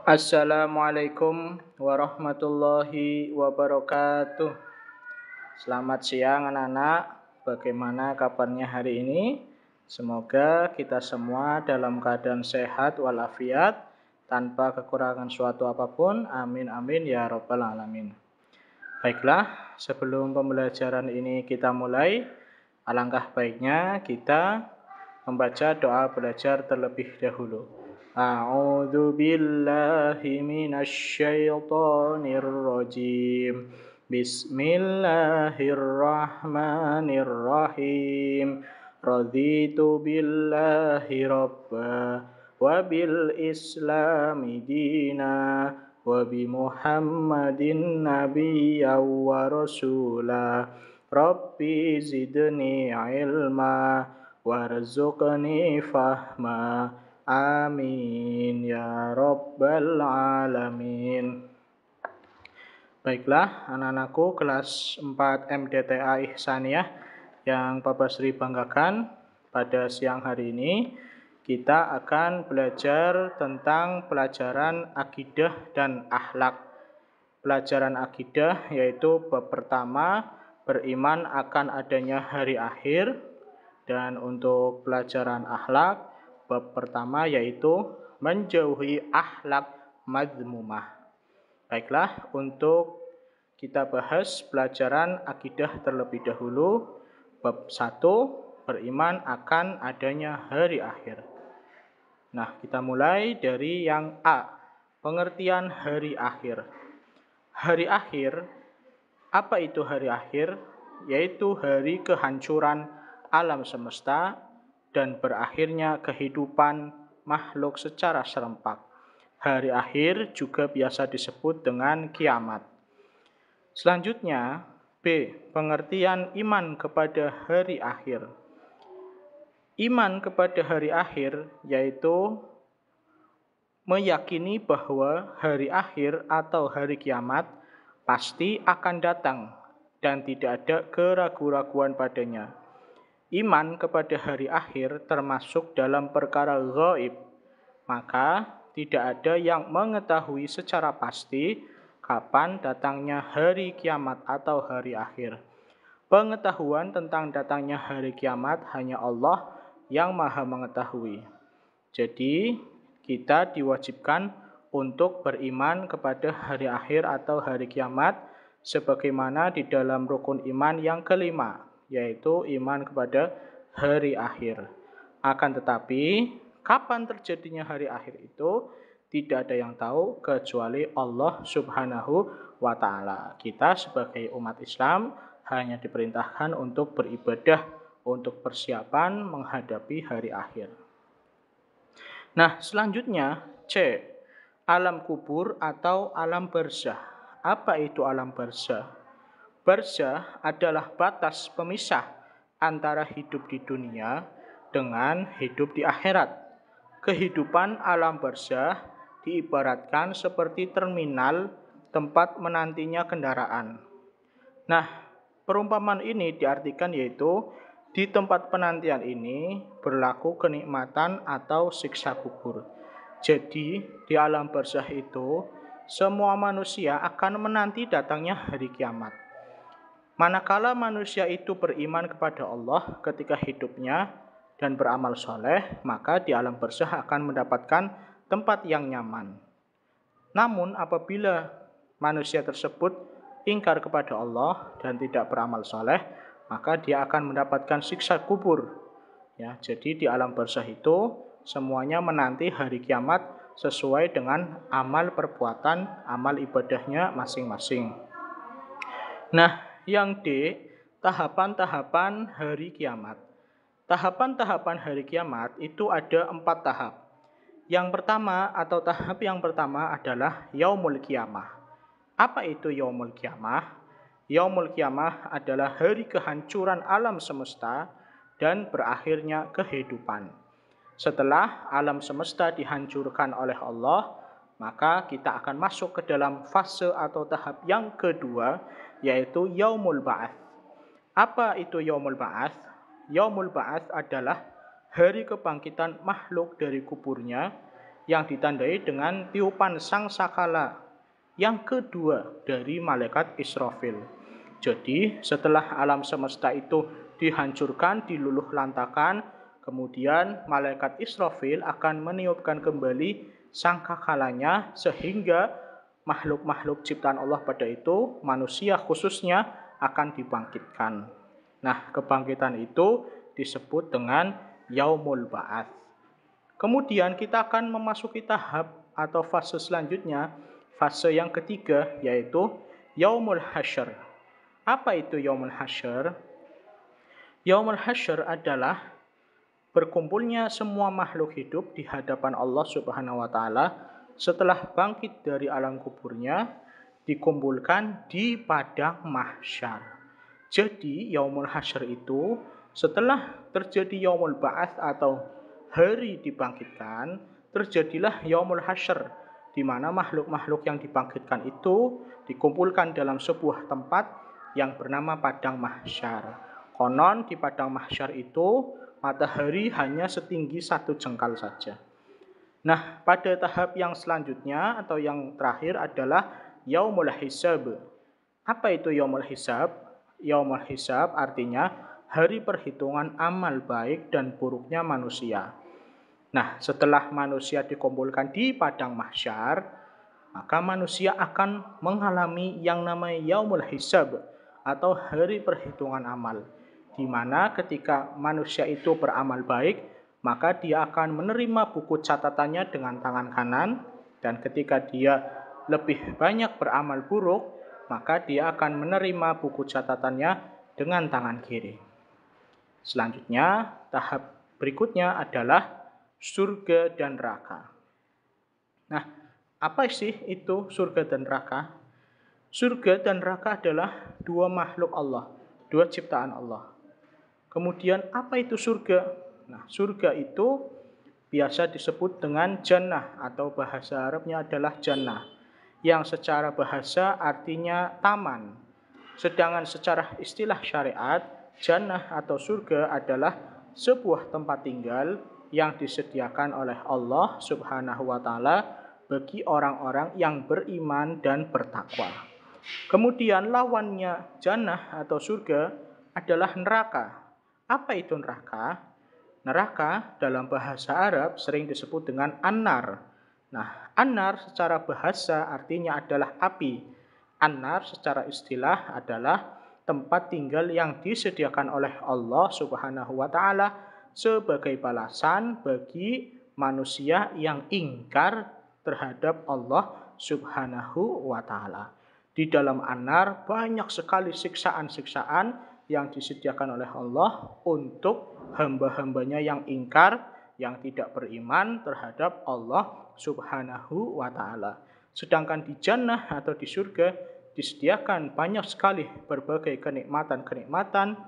Assalamualaikum warahmatullahi wabarakatuh. Selamat siang anak-anak. Bagaimana kabarnya hari ini? Semoga kita semua dalam keadaan sehat walafiat, tanpa kekurangan suatu apapun. Amin amin ya rabbal alamin. Baiklah, sebelum pembelajaran ini kita mulai, alangkah baiknya kita membaca doa belajar terlebih dahulu. A'udzu billahi minasyaitonir rajim. Bismillahirrahmanirrahim. Raditu billahi rabba wa bil islami dina wa bi Muhammadin nabiyya wa rasula. Rabbi zidni ilma warzuqni fahma. Amin ya rabbal alamin. Baiklah, anak-anakku kelas 4 MDTA Ihsaniyah yang Papa Sri banggakan, pada siang hari ini kita akan belajar tentang pelajaran akidah dan akhlak. Pelajaran akidah yaitu bab pertama, beriman akan adanya hari akhir. Dan untuk pelajaran akhlak, bab pertama yaitu menjauhi akhlak madzmumah. Baiklah, untuk kita bahas pelajaran akidah terlebih dahulu. Bab 1, beriman akan adanya hari akhir. Nah, kita mulai dari yang A, pengertian hari akhir. Hari akhir, apa itu hari akhir? Yaitu hari kehancuran alam semesta dan berakhirnya kehidupan makhluk secara serempak. Hari akhir juga biasa disebut dengan kiamat. Selanjutnya, B, pengertian iman kepada hari akhir. Iman kepada hari akhir yaitu meyakini bahwa hari akhir atau hari kiamat pasti akan datang dan tidak ada keraguan-raguan padanya. Iman kepada hari akhir termasuk dalam perkara gaib, maka tidak ada yang mengetahui secara pasti kapan datangnya hari kiamat atau hari akhir. Pengetahuan tentang datangnya hari kiamat hanya Allah yang Maha mengetahui. Jadi, kita diwajibkan untuk beriman kepada hari akhir atau hari kiamat sebagaimana di dalam rukun iman yang kelima, yaitu iman kepada hari akhir. Akan tetapi, kapan terjadinya hari akhir itu tidak ada yang tahu kecuali Allah Subhanahu wa Ta'ala. Kita sebagai umat Islam hanya diperintahkan untuk beribadah untuk persiapan menghadapi hari akhir. Nah, selanjutnya C, alam kubur atau alam barzah. Apa itu alam barzah? Barzah adalah batas pemisah antara hidup di dunia dengan hidup di akhirat. Kehidupan alam barzah diibaratkan seperti terminal tempat menantinya kendaraan. Nah, perumpamaan ini diartikan yaitu di tempat penantian ini berlaku kenikmatan atau siksa kubur. Jadi, di alam barzah itu semua manusia akan menanti datangnya hari kiamat. Manakala manusia itu beriman kepada Allah ketika hidupnya dan beramal soleh, maka di alam barzah akan mendapatkan tempat yang nyaman. Namun apabila manusia tersebut ingkar kepada Allah dan tidak beramal soleh, maka dia akan mendapatkan siksa kubur. Ya, jadi di alam barzah itu semuanya menanti hari kiamat sesuai dengan amal perbuatan, amal ibadahnya masing-masing. Nah, yang D, tahapan-tahapan hari kiamat. Tahapan-tahapan hari kiamat itu ada 4 tahap. Yang pertama atau tahap yang pertama adalah Yaumul Qiyamah. Apa itu Yaumul Qiyamah? Yaumul Qiyamah adalah hari kehancuran alam semesta dan berakhirnya kehidupan. Setelah alam semesta dihancurkan oleh Allah, maka kita akan masuk ke dalam fase atau tahap yang kedua, yaitu Yaumul Ba'ats. Apa itu Yaumul Ba'ats? Yaumul Ba'ats adalah hari kebangkitan makhluk dari kuburnya yang ditandai dengan tiupan sang sakala yang kedua dari malaikat Israfil. Jadi setelah alam semesta itu dihancurkan, diluluh lantakan, kemudian malaikat Israfil akan meniupkan kembali sangkakalanya sehingga makhluk-makhluk ciptaan Allah pada itu, manusia khususnya, akan dibangkitkan. Nah, kebangkitan itu disebut dengan Yaumul Ba'ats. Kemudian kita akan memasuki tahap atau fase selanjutnya, fase yang ketiga, yaitu Yaumul Hasyr. Apa itu Yaumul Hasyr? Yaumul Hasyr adalah berkumpulnya semua makhluk hidup di hadapan Allah Subhanahu wa taala setelah bangkit dari alam kuburnya, dikumpulkan di padang mahsyar. Jadi Yaumul Hasyr itu setelah terjadi Yaumul Ba'ats atau hari dibangkitkan, terjadilah Yaumul Hasyr, di mana makhluk-makhluk yang dibangkitkan itu dikumpulkan dalam sebuah tempat yang bernama padang mahsyar. Konon di padang mahsyar itu matahari hanya setinggi 1 jengkal saja. Nah, pada tahap yang selanjutnya atau yang terakhir adalah Yaumul Hisab. Apa itu Yaumul Hisab? Yaumul Hisab artinya hari perhitungan amal baik dan buruknya manusia. Nah, setelah manusia dikumpulkan di padang mahsyar, maka manusia akan mengalami yang namanya Yaumul Hisab atau hari perhitungan amal, di mana ketika manusia itu beramal baik, maka dia akan menerima buku catatannya dengan tangan kanan, dan ketika dia lebih banyak beramal buruk, maka dia akan menerima buku catatannya dengan tangan kiri. Selanjutnya, tahap berikutnya adalah surga dan neraka. Nah, apa sih itu surga dan neraka? Surga dan neraka adalah dua makhluk Allah, dua ciptaan Allah. Kemudian apa itu surga? Nah, surga itu biasa disebut dengan jannah atau bahasa Arabnya adalah jannah, yang secara bahasa artinya taman. Sedangkan secara istilah syariat, jannah atau surga adalah sebuah tempat tinggal yang disediakan oleh Allah Subhanahu wa taala bagi orang-orang yang beriman dan bertakwa. Kemudian lawannya jannah atau surga adalah neraka. Apa itu neraka? Neraka dalam bahasa Arab sering disebut dengan an-nar. Nah, an-nar secara bahasa artinya adalah api. An-nar secara istilah adalah tempat tinggal yang disediakan oleh Allah Subhanahu wa taala sebagai balasan bagi manusia yang ingkar terhadap Allah Subhanahu wa taala. Di dalam an-nar banyak sekali siksaan-siksaan yang disediakan oleh Allah untuk hamba-hambanya yang ingkar, yang tidak beriman terhadap Allah Subhanahu wa taala. Sedangkan di jannah atau di surga disediakan banyak sekali berbagai kenikmatan-kenikmatan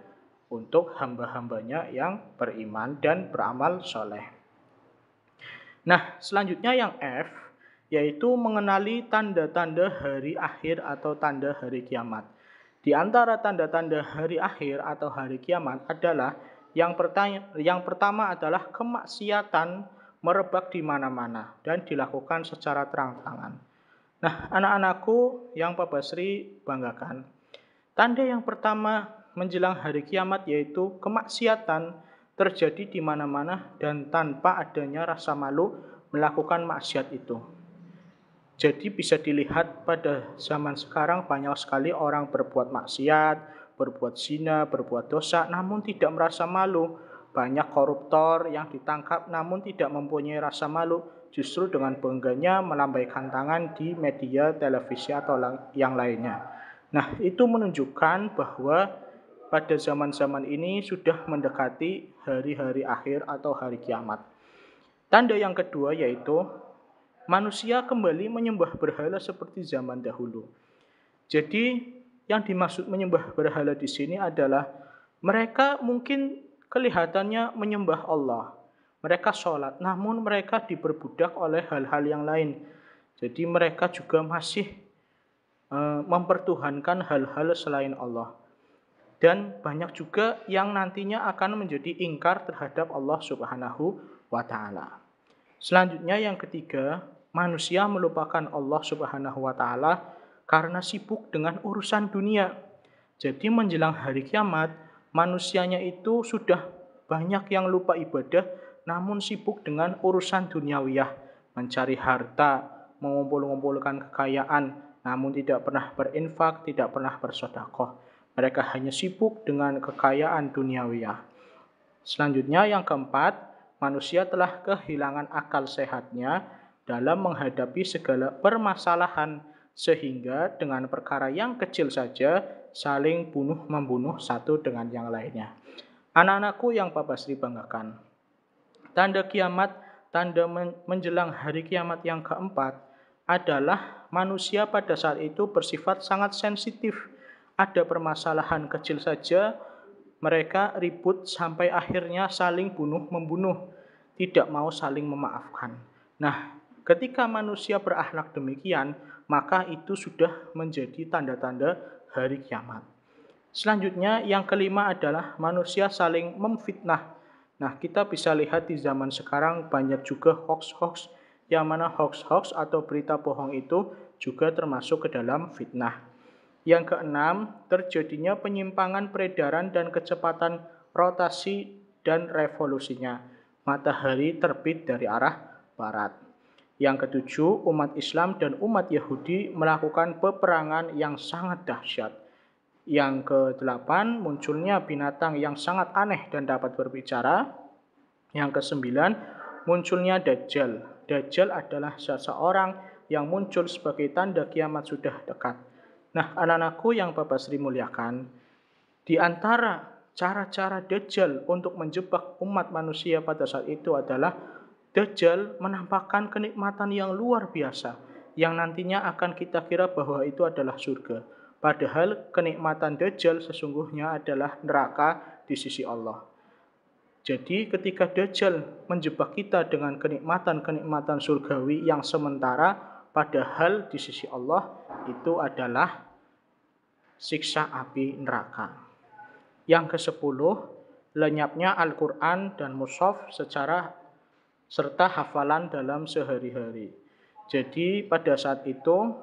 untuk hamba-hambanya yang beriman dan beramal soleh. Nah, selanjutnya yang F, yaitu mengenali tanda-tanda hari akhir atau tanda hari kiamat. Di antara tanda-tanda hari akhir atau hari kiamat adalah yang pertama adalah kemaksiatan merebak di mana-mana dan dilakukan secara terang-terangan. Nah, anak-anakku yang Pak Basri banggakan, tanda yang pertama menjelang hari kiamat yaitu kemaksiatan terjadi di mana-mana dan tanpa adanya rasa malu melakukan maksiat itu. Jadi bisa dilihat pada zaman sekarang banyak sekali orang berbuat maksiat, berbuat zina, berbuat dosa, namun tidak merasa malu. Banyak koruptor yang ditangkap namun tidak mempunyai rasa malu, justru dengan bangganya melambaikan tangan di media, televisi atau yang lainnya. Nah, itu menunjukkan bahwa pada zaman-zaman ini sudah mendekati hari-hari akhir atau hari kiamat. Tanda yang kedua yaitu manusia kembali menyembah berhala seperti zaman dahulu. Jadi yang dimaksud menyembah berhala di sini adalah mereka mungkin kelihatannya menyembah Allah. Mereka sholat, namun mereka diperbudak oleh hal-hal yang lain. Jadi mereka juga masih mempertuhankan hal-hal selain Allah. Dan banyak juga yang nantinya akan menjadi ingkar terhadap Allah Subhanahu wa taala. Selanjutnya yang ketiga, manusia melupakan Allah Subhanahu wa taala karena sibuk dengan urusan dunia. Jadi menjelang hari kiamat, manusianya itu sudah banyak yang lupa ibadah namun sibuk dengan urusan duniawiyah, mencari harta, mengumpul-ngumpulkan kekayaan, namun tidak pernah berinfak, tidak pernah bersedekah. Mereka hanya sibuk dengan kekayaan duniawiyah. Selanjutnya yang keempat, manusia telah kehilangan akal sehatnya dalam menghadapi segala permasalahan sehingga dengan perkara yang kecil saja saling bunuh-membunuh satu dengan yang lainnya. Anak-anakku yang Bapak Sri banggakan, tanda kiamat, tanda menjelang hari kiamat yang keempat adalah manusia pada saat itu bersifat sangat sensitif. Ada permasalahan kecil saja, mereka ribut sampai akhirnya saling bunuh-membunuh, tidak mau saling memaafkan. Nah, ketika manusia berakhlak demikian, maka itu sudah menjadi tanda-tanda hari kiamat. Selanjutnya, yang kelima adalah manusia saling memfitnah. Nah, kita bisa lihat di zaman sekarang banyak juga hoax-hoax, yang mana hoax-hoax atau berita bohong itu juga termasuk ke dalam fitnah. Yang keenam, terjadinya penyimpangan peredaran dan kecepatan rotasi dan revolusinya. Matahari terbit dari arah barat. Yang ketujuh, umat Islam dan umat Yahudi melakukan peperangan yang sangat dahsyat. Yang kedelapan, munculnya binatang yang sangat aneh dan dapat berbicara. Yang kesembilan, munculnya Dajjal. Dajjal adalah seseorang yang muncul sebagai tanda kiamat sudah dekat. Nah, anak-anakku yang Bapak Sri muliakan, di antara cara-cara Dajjal untuk menjebak umat manusia pada saat itu adalah Dajjal menampakkan kenikmatan yang luar biasa, yang nantinya akan kita kira bahwa itu adalah surga. Padahal kenikmatan Dajjal sesungguhnya adalah neraka di sisi Allah. Jadi ketika Dajjal menjebak kita dengan kenikmatan-kenikmatan surgawi yang sementara, padahal di sisi Allah itu adalah siksa api neraka. Yang ke-10, lenyapnya Al-Quran dan mushaf serta hafalan dalam sehari-hari. Jadi pada saat itu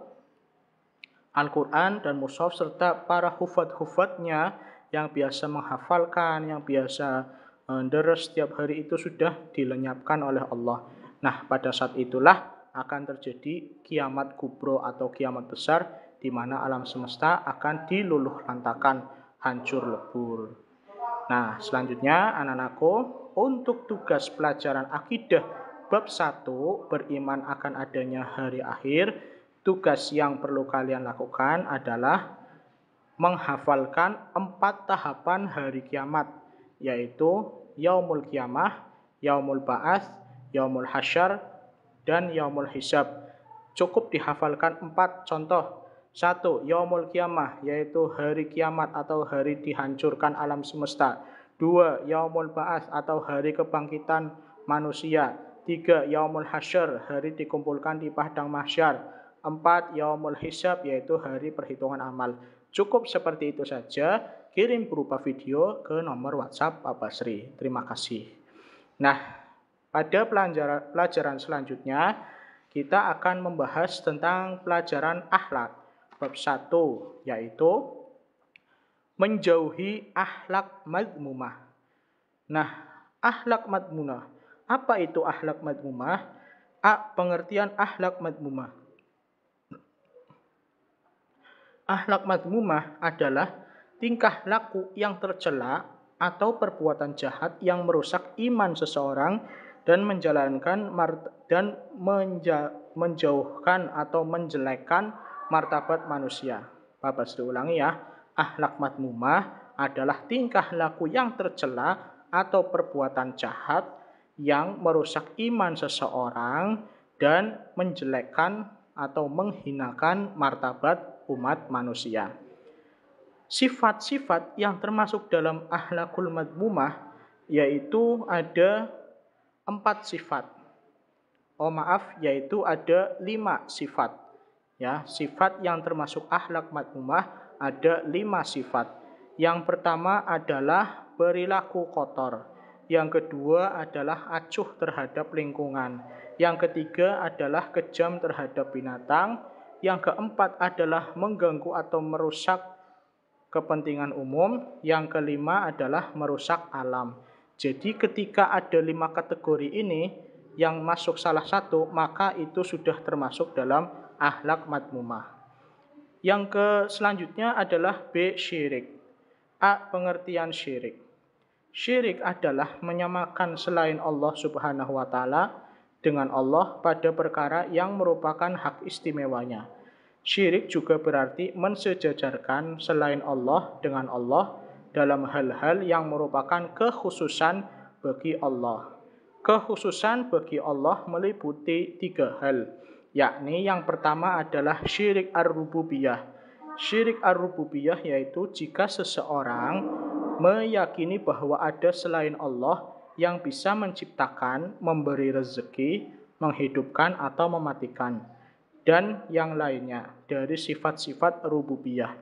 Al-Quran dan mushaf serta para hufad-hufadnya yang biasa menghafalkan, yang biasa deres setiap hari itu sudah dilenyapkan oleh Allah. Nah, pada saat itulah akan terjadi kiamat kubro atau kiamat besar di mana alam semesta akan diluluh lantakan, hancur lebur. Nah, selanjutnya anak-anakku, untuk tugas pelajaran akidah bab 1 beriman akan adanya hari akhir, tugas yang perlu kalian lakukan adalah menghafalkan 4 tahapan hari kiamat, yaitu Yaumul Qiyamah, Yaumul Ba'ats, Yaumul Hasyar, dan Yaumul Hisab. Cukup dihafalkan 4 contoh. 1. Yaumul Qiyamah, yaitu hari kiamat atau hari dihancurkan alam semesta. 2. Yaumul Ba'ats atau hari kebangkitan manusia. 3. Yaumul Hasyar, hari dikumpulkan di padang mahsyar. 4. Yaumul Hisab, yaitu hari perhitungan amal. Cukup seperti itu saja. Kirim berupa video ke nomor WhatsApp Pak Basri. Terima kasih. Nah, pada pelajaran selanjutnya kita akan membahas tentang pelajaran akhlak. Bab 1, yaitu menjauhi akhlak madmumah. Nah, akhlak madmumah. Apa itu akhlak madmumah? Pengertian akhlak madmumah. Akhlak madmumah adalah tingkah laku yang tercela atau perbuatan jahat yang merusak iman seseorang dan menjauhkan atau menjelekkan martabat manusia. Bapak sudah ulangi ya. Akhlak madmumah adalah tingkah laku yang tercela atau perbuatan jahat yang merusak iman seseorang dan menjelekkan atau menghinakan martabat umat manusia. Sifat-sifat yang termasuk dalam akhlakul madmumah yaitu ada 4 sifat. Yaitu ada 5 sifat. Ya, sifat yang termasuk akhlak madmumah ada 5 sifat. Yang pertama adalah perilaku kotor. Yang kedua adalah acuh terhadap lingkungan. Yang ketiga adalah kejam terhadap binatang. Yang keempat adalah mengganggu atau merusak kepentingan umum. Yang kelima adalah merusak alam. Jadi ketika ada 5 kategori ini yang masuk salah satu, maka itu sudah termasuk dalam akhlak madmumah. Yang selanjutnya adalah B. Syirik. A. Pengertian syirik. Syirik adalah menyamakan selain Allah Subhanahu wa Ta'ala dengan Allah pada perkara yang merupakan hak istimewanya. Syirik juga berarti mensejajarkan selain Allah dengan Allah dalam hal-hal yang merupakan kekhususan bagi Allah. Kekhususan bagi Allah meliputi 3 hal, yakni yang pertama adalah syirik ar-rububiyah. Syirik ar-rububiyah yaitu jika seseorang meyakini bahwa ada selain Allah yang bisa menciptakan, memberi rezeki, menghidupkan atau mematikan, dan yang lainnya dari sifat-sifat rububiyah.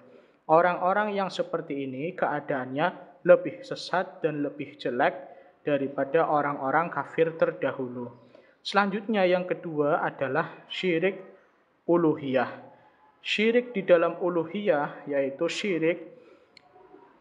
Orang-orang yang seperti ini keadaannya lebih sesat dan lebih jelek daripada orang-orang kafir terdahulu. Selanjutnya yang kedua adalah syirik uluhiyah. Syirik di dalam uluhiyah yaitu syirik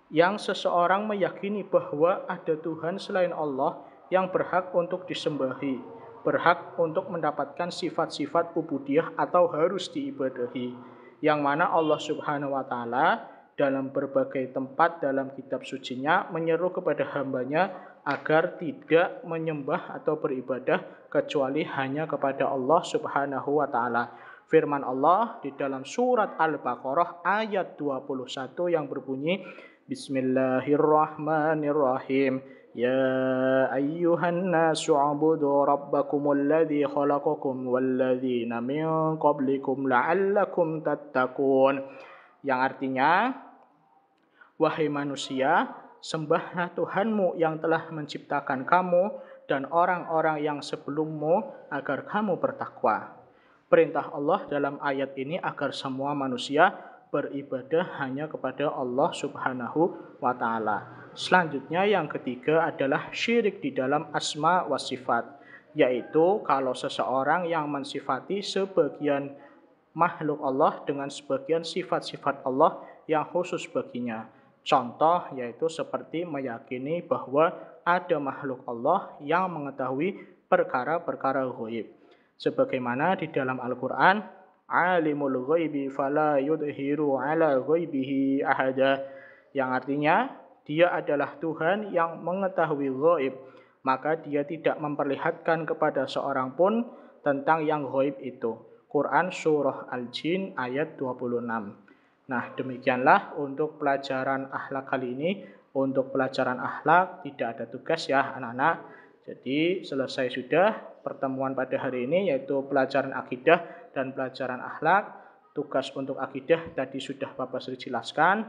yang seseorang meyakini bahwa ada Tuhan selain Allah yang berhak untuk disembahi, berhak untuk mendapatkan sifat-sifat ubudiyah atau harus diibadahi, yang mana Allah Subhanahu wa Ta'ala dalam berbagai tempat dalam kitab sucinya menyeru kepada hambanya agar tidak menyembah atau beribadah kecuali hanya kepada Allah Subhanahu wa Ta'ala. Firman Allah di dalam surat Al-Baqarah ayat 21 yang berbunyi, Bismillahirrahmanirrahim. Ya ayyuhan nasu ubudu rabbakumul ladzi khalaqakum walladzina min qablikum la'allakum tattaqun. Yang artinya, wahai manusia, sembahlah Tuhanmu yang telah menciptakan kamu dan orang-orang yang sebelummu agar kamu bertakwa. Perintah Allah dalam ayat ini agar semua manusia beribadah hanya kepada Allah Subhanahu wa Ta'ala. Selanjutnya yang ketiga adalah syirik di dalam asma wa sifat, yaitu kalau seseorang yang mensifati sebagian makhluk Allah dengan sebagian sifat-sifat Allah yang khusus baginya. Contoh yaitu seperti meyakini bahwa ada makhluk Allah yang mengetahui perkara-perkara ghaib. Sebagaimana di dalam Al-Quran, Alimul ghaibi fala yudhiru ala ghaibihi ahada, yang artinya dia adalah Tuhan yang mengetahui ghaib, maka dia tidak memperlihatkan kepada seorang pun tentang yang ghaib itu. Quran Surah Al-Jin ayat 26. Nah, demikianlah untuk pelajaran akhlak kali ini. Untuk pelajaran akhlak tidak ada tugas ya anak-anak. Jadi selesai sudah pertemuan pada hari ini, yaitu pelajaran akidah dan pelajaran akhlak. Tugas untuk akidah tadi sudah Bapak Sri jelaskan.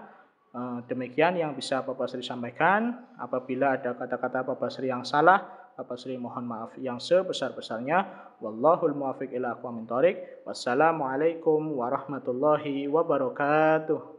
Demikian yang bisa Bapak Sri sampaikan. Apabila ada kata-kata Bapak Sri yang salah, Bapak Sri mohon maaf yang sebesar-besarnya. Wallahul muwaffiq ila aqwamit thoriq. Wassalamualaikum warahmatullahi wabarakatuh.